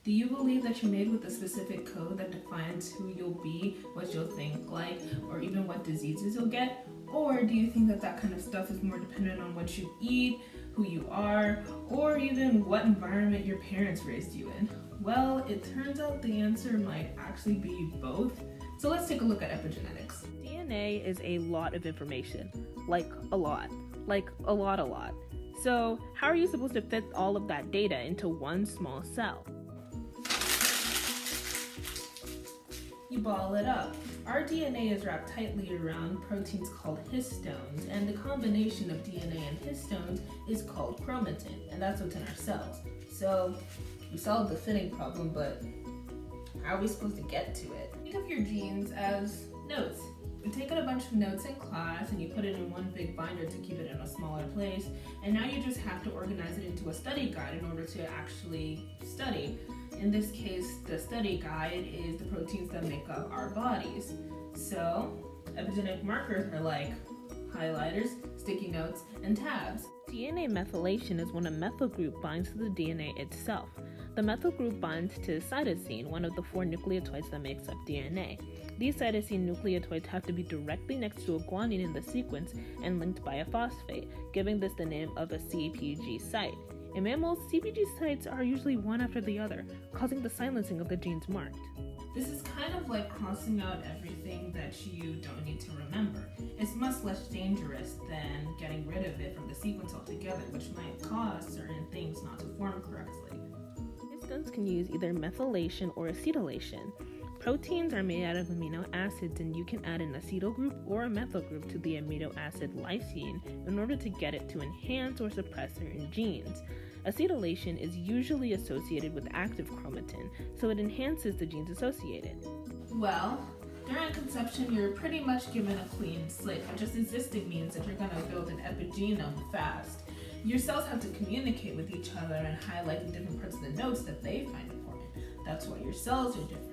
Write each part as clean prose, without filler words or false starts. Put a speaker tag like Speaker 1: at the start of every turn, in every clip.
Speaker 1: Do you believe that you're made with a specific code that defines who you'll be, what you'll think like, or even what diseases you'll get? Or do you think that that kind of stuff is more dependent on what you eat, who you are, or even what environment your parents raised you in? Well, it turns out the answer might actually be both. So let's take a look at epigenetics.
Speaker 2: DNA is a lot of information, like a lot. So how are you supposed to fit all of that data into one small cell?
Speaker 1: You ball it up. Our DNA is wrapped tightly around proteins called histones, and the combination of DNA and histones is called chromatin, and that's what's in our cells. So we solved the fitting problem, but how are we supposed to get to it? Think of your genes as notes. You've taken a bunch of notes in class and you put it in one big binder to keep it in a smaller place, and now you just have to organize it into a study guide in order to actually study. In this case, the study guide is the proteins that make up our bodies. So, epigenetic markers are like highlighters, sticky notes, and tabs.
Speaker 2: DNA methylation is when a methyl group binds to the DNA itself. The methyl group binds to cytosine, one of the 4 nucleotides that makes up DNA. These cytosine nucleotides have to be directly next to a guanine in the sequence and linked by a phosphate, giving this the name of a CpG site. In mammals, CpG sites are usually one after the other, causing the silencing of the genes marked.
Speaker 1: This is kind of like crossing out everything that you don't need to remember. It's much less dangerous than getting rid of it from the sequence altogether, which might cause certain things not to form correctly.
Speaker 2: Histones can use either methylation or acetylation. Proteins are made out of amino acids, and you can add an acetyl group or a methyl group to the amino acid lysine in order to get it to enhance or suppress certain genes. Acetylation is usually associated with active chromatin, so it enhances the genes associated.
Speaker 1: Well, during conception, you're pretty much given a clean slate, but just existing means that you're going to build an epigenome fast. Your cells have to communicate with each other and highlight the different parts of the notes that they find important. That's why your cells are different.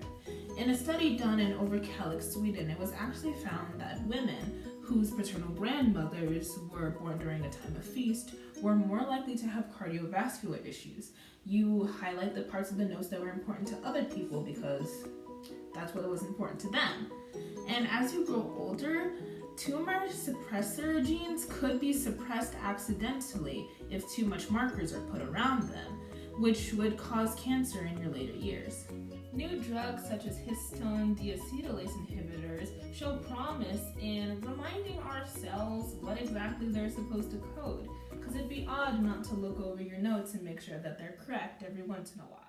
Speaker 1: In a study done in Överkalix, Sweden, it was actually found that women whose paternal grandmothers were born during a time of feast were more likely to have cardiovascular issues. You highlight the parts of the notes that were important to other people because that's what was important to them. And as you grow older, tumor suppressor genes could be suppressed accidentally if too much markers are put around them, which would cause cancer in your later years. New drugs such as histone deacetylase inhibitors show promise in reminding our cells what exactly they're supposed to code, because it'd be odd not to look over your notes and make sure that they're correct every once in a while.